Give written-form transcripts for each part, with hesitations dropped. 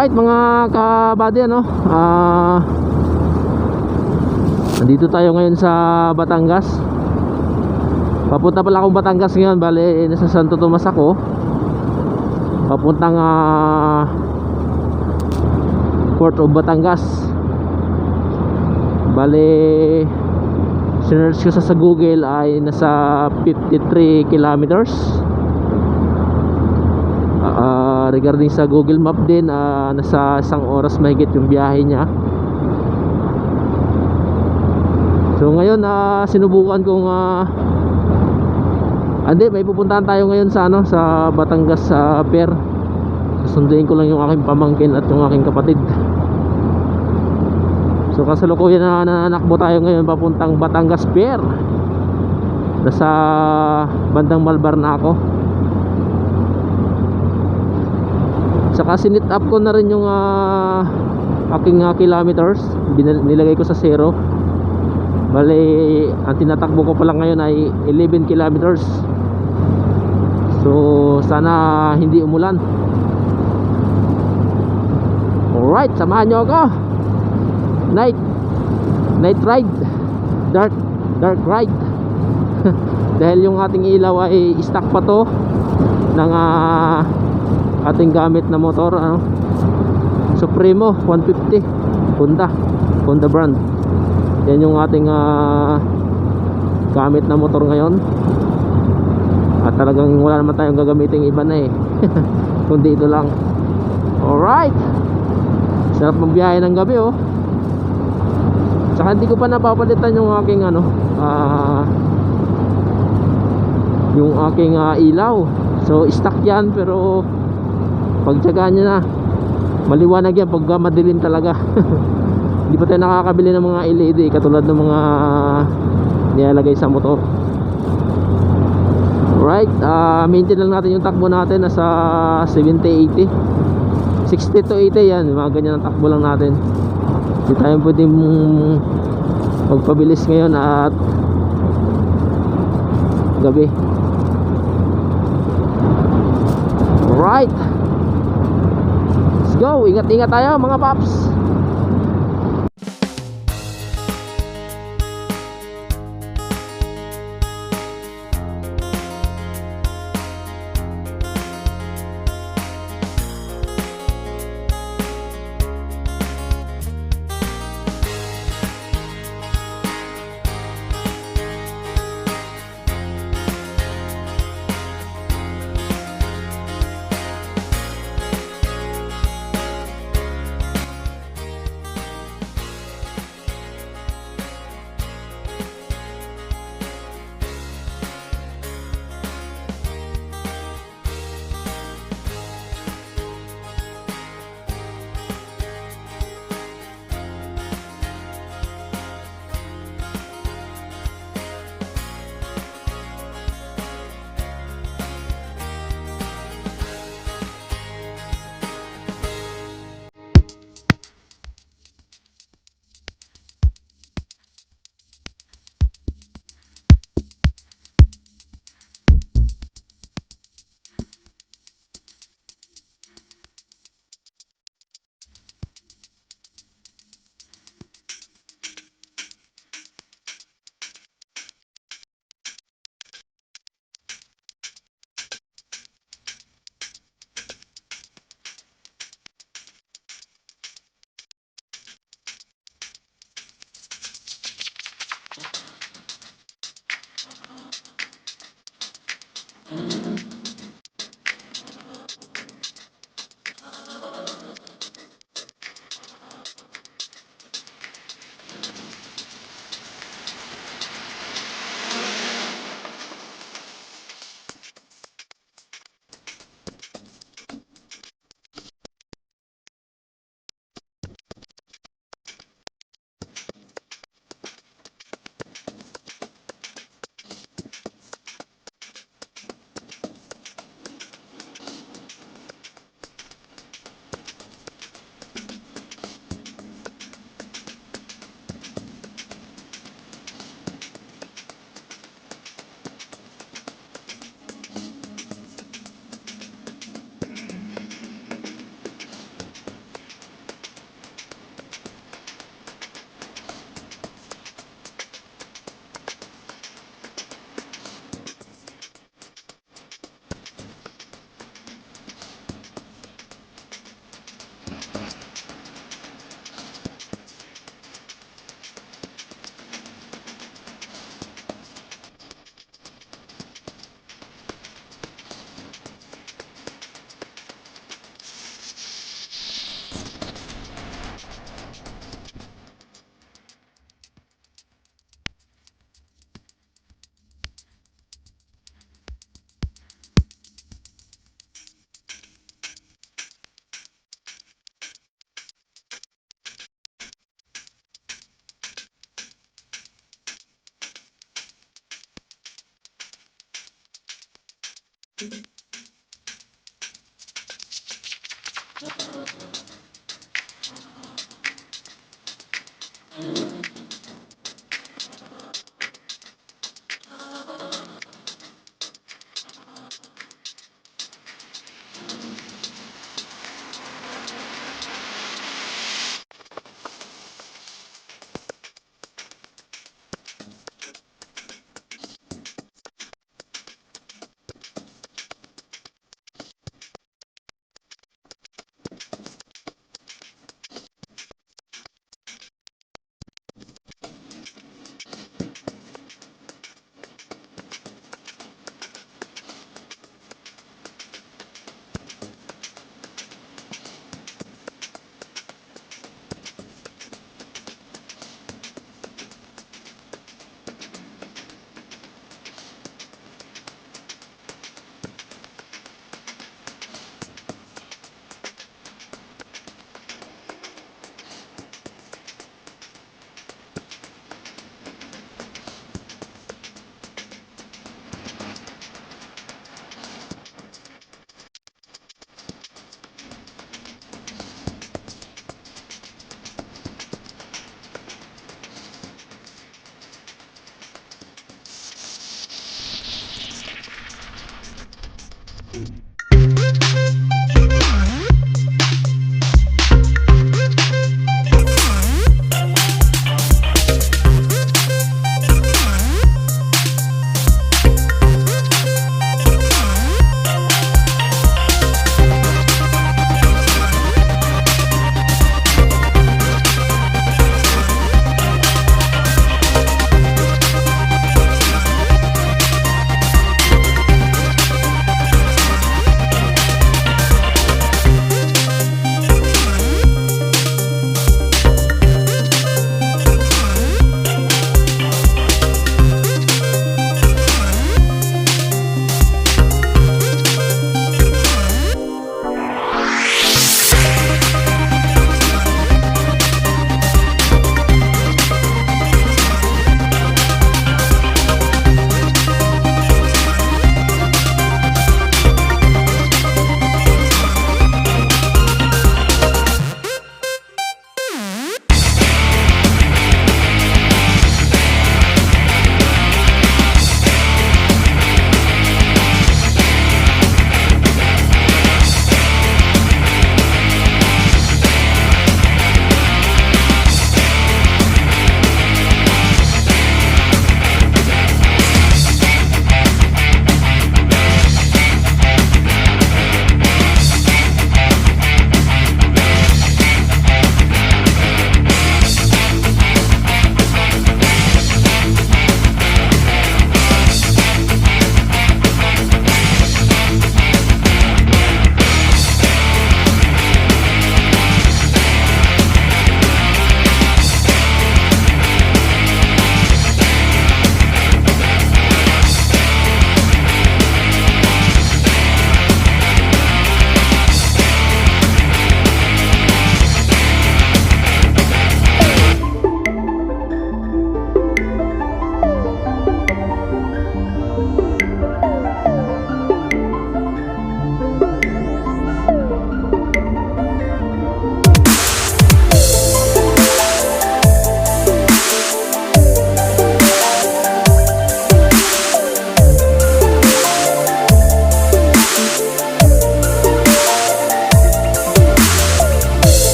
Alright mga kabady, ano, nandito tayo ngayon sa Batangas. Papunta pala akong Batangas ngayon. Bale, nasa Santo Tomas ako. Papuntang Port of Batangas. Bale, sinearch ko sa Google ay nasa 53 kilometers. Regarding sa Google Map din, nasa 1 oras mahigit yung biyahe niya. So ngayon sinubukan kong may pupuntahan tayo ngayon sa sa Batangas Pier. Susunduin ko lang yung aking pamangkin at yung aking kapatid. So kasalukuyan na nananakbo tayo ngayon papuntang Batangas Pier. Nasa bandang Malbar na ako. Saka sinit up ko na rin yung aking kilometers. Nilagay ko sa 0. Bale, ang tinatakbo ko pa lang ngayon ay 11 kilometers. So sana hindi umulan. Alright, samahan nyo ako. Night ride. Dark ride. Dahil yung ating ilaw ay stock pa to ng ating gamit na motor, Supremo 150 Honda brand. Yan yung ating gamit na motor ngayon. At talagang wala naman tayong gagamitin iba na kundi ito lang. Alright, sarap magbiyahe ng gabi Saka hindi ko pa napapalitan yung aking yung aking ilaw. So stock yan, pero pagtsagaan nyo na, maliwanag yan pag madilim talaga. Hindi pa tayo nakakabili ng mga LED katulad ng mga nilalagay sa motor. Alright, maintain lang natin yung takbo natin. Nasa 70-80, 60 to 80 yan, mga ganyan ang takbo lang natin. Hindi tayo pwedeng magpabilis ngayon at gabi. Alright, let's go. Ingat-ingat tayo mga paps.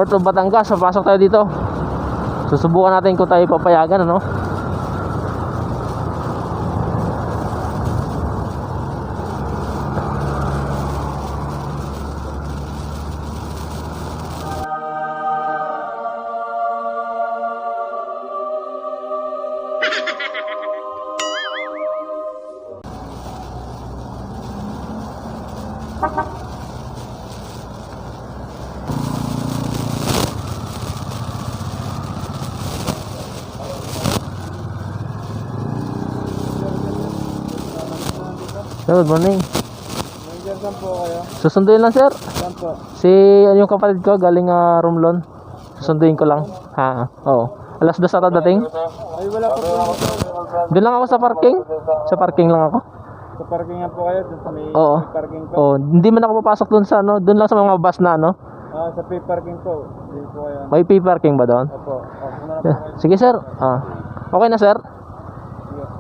Port of Batangas. Papasok tayo dito. Susubukan natin kung tayo papayagan, ano. Sir, good morning. Saan po kayo? Susunduin lang, sir. Saan po? Si yung kapatid ko galing Romblon. Susunduin ko lang. Ha, oo. Alas 2 ata dating. Ay, wala po po. Doon lang ako sa parking. Sa parking lang ako. Sa parkingan po kayo? Doon sa may Oo. parking po? Oo, hindi man ako papasok doon sa ano, doon lang sa mga bus na ano. Sa pay parking po. Hindi po kayo. May pay parking ba doon? Opo. Opo na lang po Yeah. kayo. Sige, sir. Okay na, sir.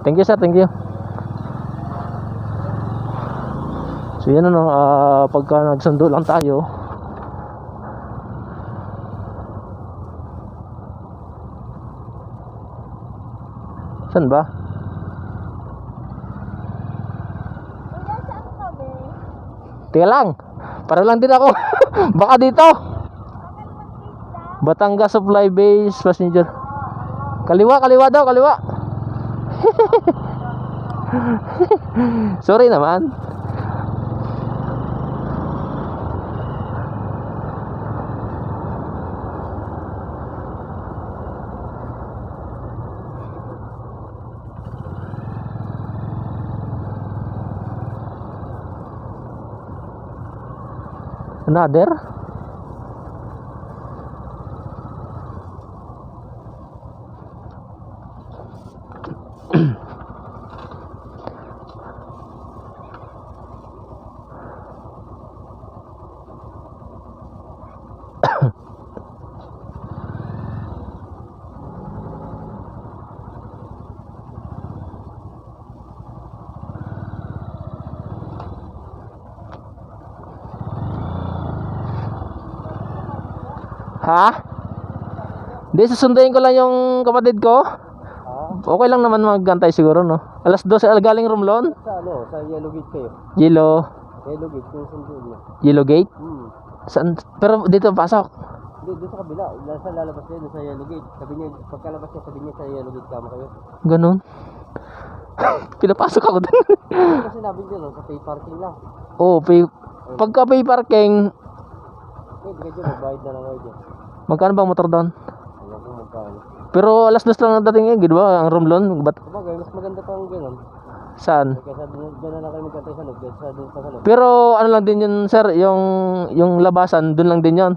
Thank you, sir. Thank you. So yan ano, pagka nagsundo lang tayo, saan ba? Teka lang, para lang din ako. Baka dito. Batangas Supply Base Passenger. Kaliwa, kaliwa daw, kaliwa. Sorry naman. Another? Ha? Hindi, susunduin ko lang yung kapatid ko. Okay lang naman maggantay siguro, no? Alas 12 galing Romblon? Sa ano? Sa Yellow Gate kayo? Yellow. Yellow Gate, yung sundo niya. Yellow Gate? Saan? Pero dito pasok. Hindi, doon sa kabila. Nasa lalabas kayo, doon sa Yellow Gate. Sabi niya, pagkalabas niya, sabi niya sa Yellow Gate kama kayo. Ganun. Pinapasok ako dun. Kasi sinabi niya lang, sa pay parking lang. Oh, pagka pay parking, Hindi kayo dyan, magbayad na lang kayo dyan. magkano ba ang motor doon? Alam ko magkano. Pero alas 2 lang dating di ba? Ang Romblon. Sabagay, mas maganda pa ang gano'n. Saan? Kaysa dyan na lang kayo magkantay sa loob, kaysa doon pa sa loob. Pero ano lang din yun, sir, yung labasan, dun lang din yun.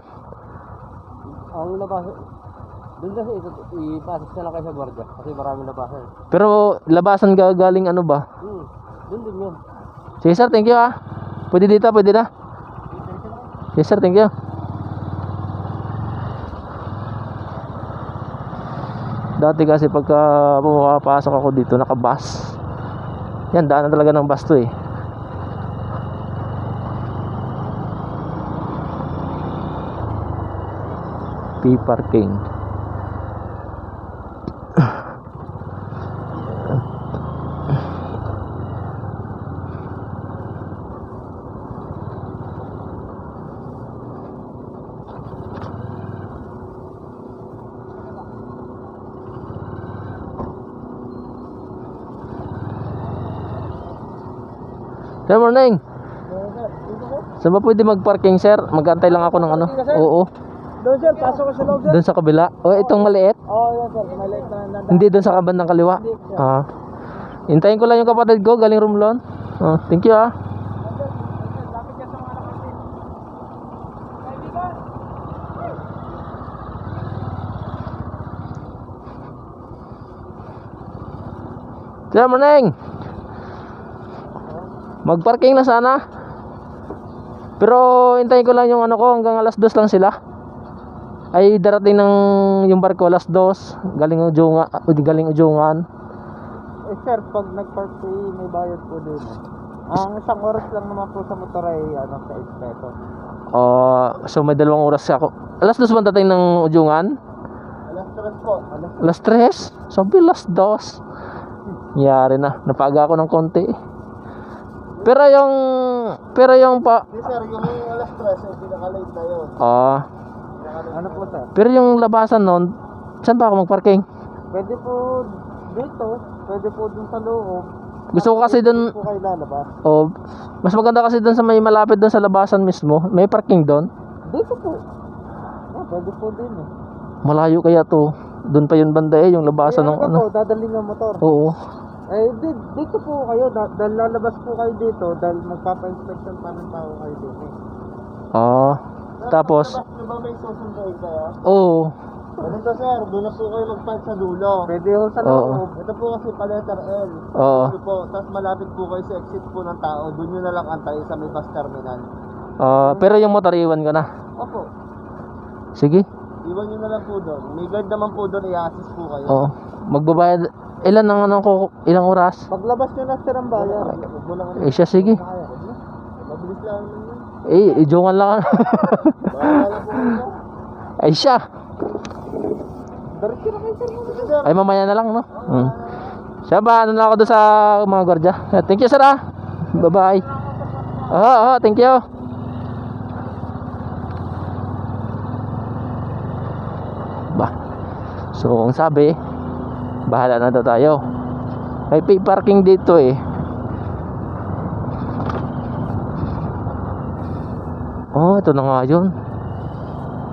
Ang labasan, doon kasi ipasok na lang kayo sa gwardiya kasi maraming labasan. Pero labasan galing ano ba? Doon din yun. Sige, sir, thank you Pwede dito, pwede na. Yes, sir, thank you. Dati kasi pagka pumapasok ako dito, naka-bus. Yan, daanan talaga ng bus to eh. P parking. Good morning. Saan ba pwede mag-parking, sir? Mag-antay lang ako ng ano. Oo. Doon sir, pasok ko sa loob sir. Doon sa kabila. O, itong maliit. Oo, yan sir, maliit na Hindi doon sa kabandang kaliwa. Hintayin ko lang yung kapatid ko, galing Romblon. Thank you Good morning. Mag-parking na sana. Pero hintayin ko lang yung ano ko hanggang alas 2 lang sila. Ay darating ng yung barko alas 2 galing Ujungan. Eh sir, pag nag-park po may bayad po din. Ang isang oras lang naman po sa motor ay ano, 6 pesos. So may 2 oras ako. Alas 2 ba dating ng Ujungan? Alas 3 po. Alas 3? Sabi alas 2. Yari na. Napaga ako ng konti. Pero yung pa... Hindi sir, yung alas 3 ay pinaka-late na yun. Ano po sir? Pero yung labasan nun, saan ba ako magparking? Pwede po dito, pwede po dun sa loob. Gusto ko kasi dun... Po kayo lalabas. Mas maganda kasi dun sa may malapit dun sa labasan mismo. May parking dun. Dito po. Pwede po din eh. Malayo kaya to. Dun pa yun banda yung labasan ng ano. Po, dadaling ang motor. Oo. Dito po kayo, dahil lalabas po kayo dito, dahil magpapa-inspection pa ng tao kayo dito. Tapos, Di ba may susunduin kayo? oo. Dito sir, doon na po kayo mag-park sa dulo. Pwede ho sa loob. Ito po kasi pa letter L. Oo. Ito po, tapos malapit po kayo sa exit po ng tao, doon nyo na lang antay sa may bus terminal. Pero yung motor iwan ko na. Opo, Sige. iwan nyo na lang po doon. May guard naman po doon, i-assist po kayo. Oo. Magbabayad. Ilan ang ano ko? Ilang oras? Paglabas nyo na sir ang bayan. Huwag mo lang Siya sige. mabilis lang yun. Ijungan lang. Bahala po kayo. Siya. Diretso na kayo sir. Ay mamaya na lang no. Siya ba ano na ako doon sa mga gwardiya. Thank you sir Bye bye. Thank you. So ang sabi, bahala na daw tayo. May pay parking dito eh. Ito na nga yun.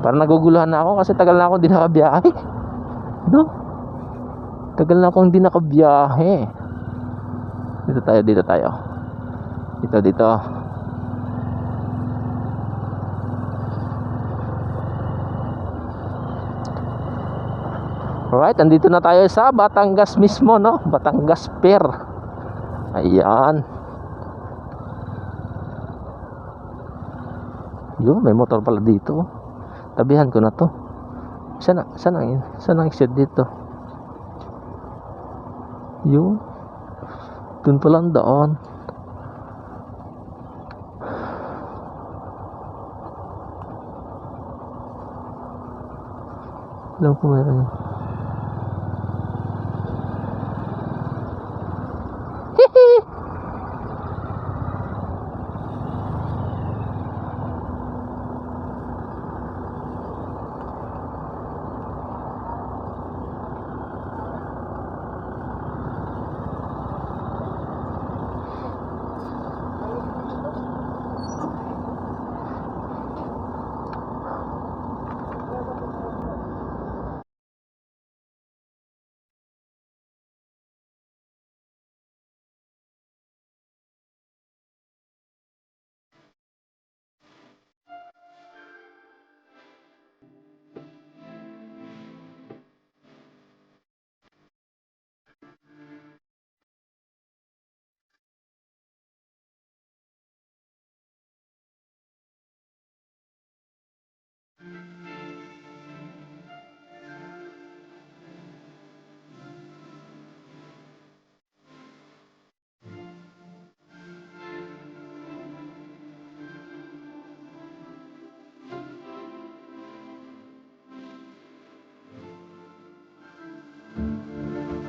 Parang naguguluhan na ako kasi tagal na akong di nakabiyahe. No? Tagal na akong di nakabiyahe. Dito tayo. Dito. Alright, andito na tayo sa Batangas mismo, no? Batangas Pier. Ayan. Yun, may motor pala dito. Tabihan ko na to. Saan ang exit dito? Yun. Dun pala ang daan. Alam ko meron yun.